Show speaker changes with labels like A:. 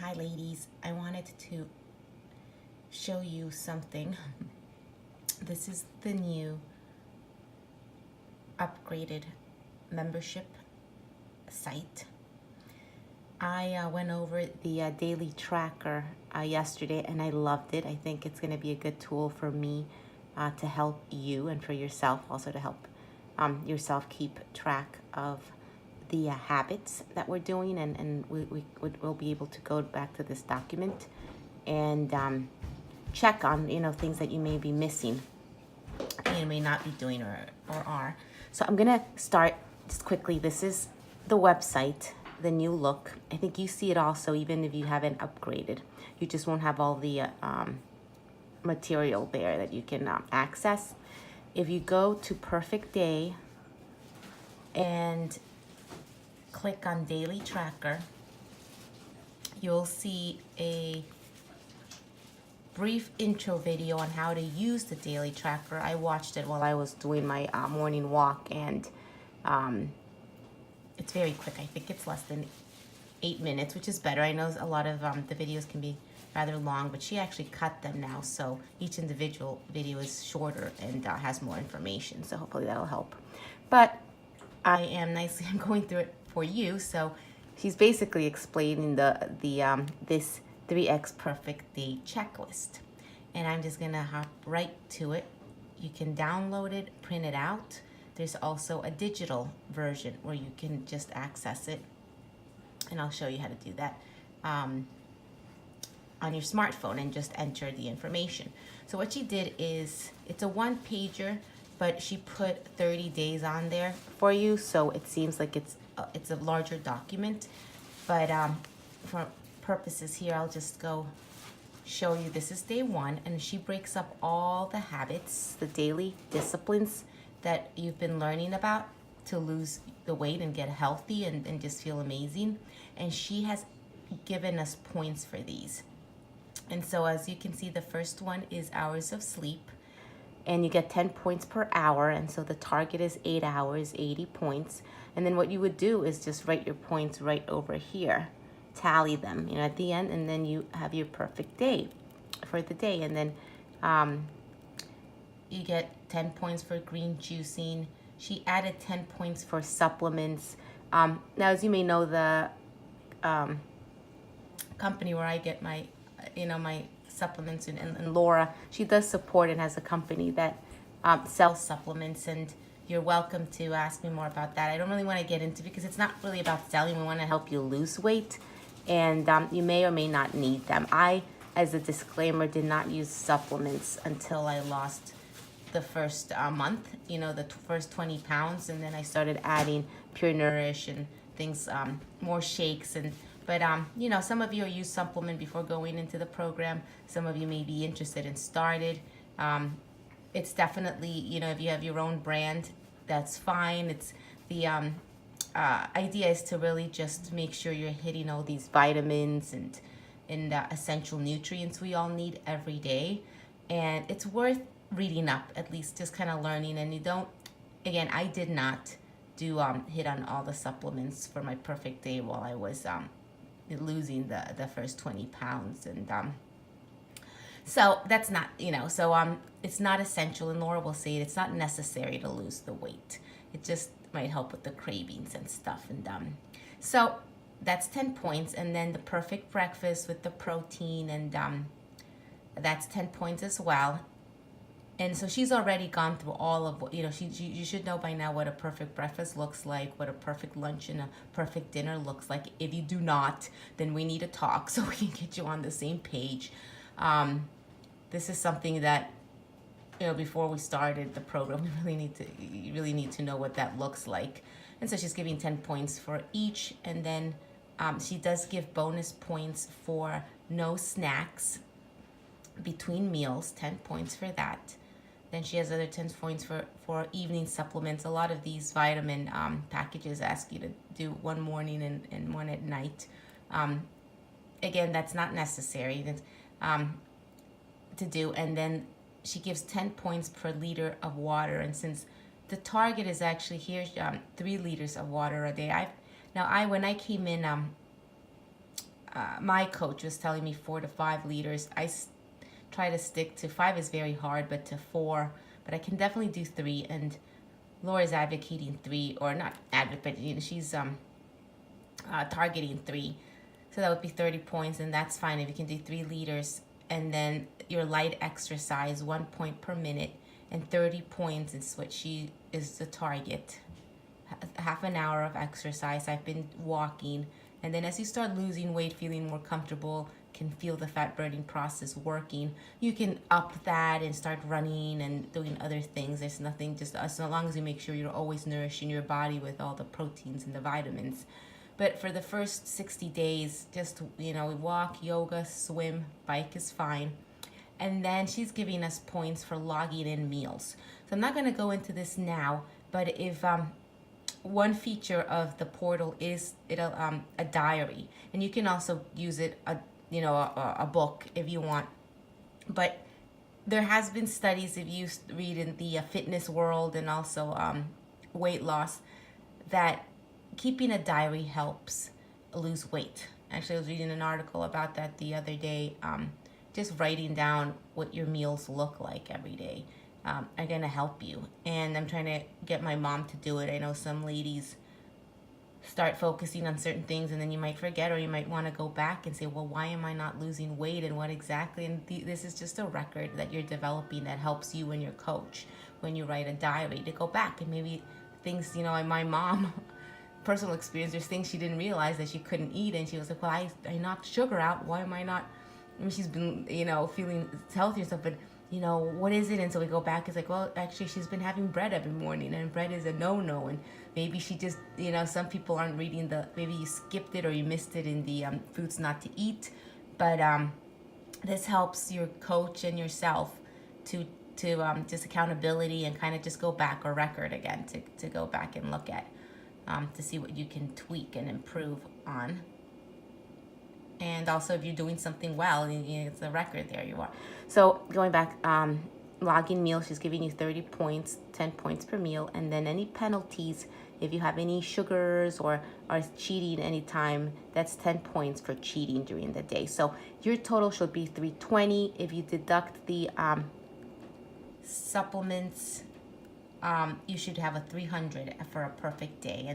A: Hi ladies, I wanted to show you something. This is the new upgraded membership site. I went over the daily tracker yesterday and I loved it. I think it's going to be a good tool for me to help you and for yourself, also to help yourself keep track of the habits that we're doing, and we'll be able to go back to this document and check on things that you may be missing, you may not be doing or are. So I'm gonna start just quickly. This is the website, the new look. I think you see it also even if you haven't upgraded. You just won't have all the material there that you can access. If you go to Perfect Day and click on Daily Tracker, you'll see a brief intro video on how to use the Daily Tracker. I watched it while I was doing my morning walk, and it's very quick. I think it's less than 8 minutes, which is better. I know a lot of the videos can be rather long, but she actually cut them now, so each individual video is shorter and has more information, so hopefully that'll help. But I'm going through it for you. So she's basically explaining this 3x Perfect Day checklist, and I'm just gonna hop right to it. You can download it, print it out. There's also a digital version where you can just access it, and I'll show you how to do that on your smartphone and just enter the information. So what she did is, it's a one-pager, but she put 30 days on there for you, so it seems like it's a larger document. But for purposes here, I'll just go show you. This is day 1, and she breaks up all the habits, the daily disciplines that you've been learning about to lose the weight and get healthy and just feel amazing. And she has given us points for these. And so as you can see, the first one is hours of sleep, and you get 10 points per hour, and so the target is 8 hours, 80 points. And then what you would do is just write your points right over here, tally them, at the end, and then you have your perfect day for the day. And then you get 10 points for green juicing. She added 10 points for supplements. Now, as you may know, the company where I get my my supplements, and Laura, she does support and has a company that sells supplements, and you're welcome to ask me more about that. I don't really want to get into, because it's not really about selling. We want to help you lose weight, and you may or may not need them. I, as a disclaimer, did not use supplements until I lost the first month, the first 20 pounds, and then I started adding Pure Nourish and things, more shakes. But some of you use supplement before going into the program. Some of you may be interested and started. It's definitely, if you have your own brand, that's fine. It's the idea is to really just make sure you're hitting all these vitamins and essential nutrients we all need every day. And it's worth reading up, at least just kind of learning. And you don't, again, I did not do hit on all the supplements for my perfect day while I was losing the first 20 pounds. And so that's not, it's not essential, and Laura will say it's not necessary to lose the weight. It just might help with the cravings and stuff. And so that's 10 points. And then the perfect breakfast with the protein, and that's 10 points as well. And so she's already gone through all of what, you should know by now what a perfect breakfast looks like, what a perfect lunch and a perfect dinner looks like. If you do not, then we need to talk so we can get you on the same page. This is something that, before we started the program, you really need to know what that looks like. And so she's giving 10 points for each. And then she does give bonus points for no snacks between meals, 10 points for that. Then she has other 10 points for evening supplements. A lot of these vitamin packages ask you to do one morning and one at night. Again, that's not necessary to do. And then she gives 10 points per liter of water. And since the target is actually here, 3 liters of water a day. When I came in my coach was telling me 4 to 5 liters. Try to stick to 5 is very hard, but to 4. But I can definitely do 3. And Laura's advocating 3, or not advocating. She's targeting 3. So that would be 30 points, and that's fine if you can do 3 liters. And then your light exercise, 1 point per minute, and 30 points is what she is the target. Half an hour of exercise. I've been walking, and then as you start losing weight, feeling more comfortable, can feel the fat burning process working, you can up that and start running and doing other things. There's nothing, just as long as you make sure you're always nourishing your body with all the proteins and the vitamins. But for the first 60 days, just, walk, yoga, swim, bike is fine. And then she's giving us points for logging in meals. So I'm not going to go into this now, but if one feature of the portal is a diary, and you can also use it a book if you want. But there has been studies, if you read in the fitness world and also weight loss, that keeping a diary helps lose weight. Actually, I was reading an article about that the other day. Just writing down what your meals look like every day are going to help you. And I'm trying to get my mom to do it. I know some ladies start focusing on certain things and then you might forget, or you might want to go back and say, well, why am I not losing weight and what exactly? And this is just a record that you're developing that helps you and your coach when you write a diary to go back and maybe things, and my mom, personal experience, there's things she didn't realize that she couldn't eat, and she was like, well, I knocked sugar out, why am I not? I mean, she's been, feeling healthy and stuff, but, what is it? And so we go back, it's like, well, actually, she's been having bread every morning, and bread is a no-no, and maybe she just, some people aren't reading maybe you skipped it or you missed it in the foods not to eat, but this helps your coach and yourself to just accountability and kind of just go back, or record again, to go back and look at, to see what you can tweak and improve on. And also, if you're doing something well, it's a record, there you are. So going back, logging meals, she's giving you 30 points, 10 points per meal. And then any penalties, if you have any sugars or are cheating anytime, that's 10 points for cheating during the day. So your total should be 320. If you deduct the supplements, you should have a 300 for a perfect day. And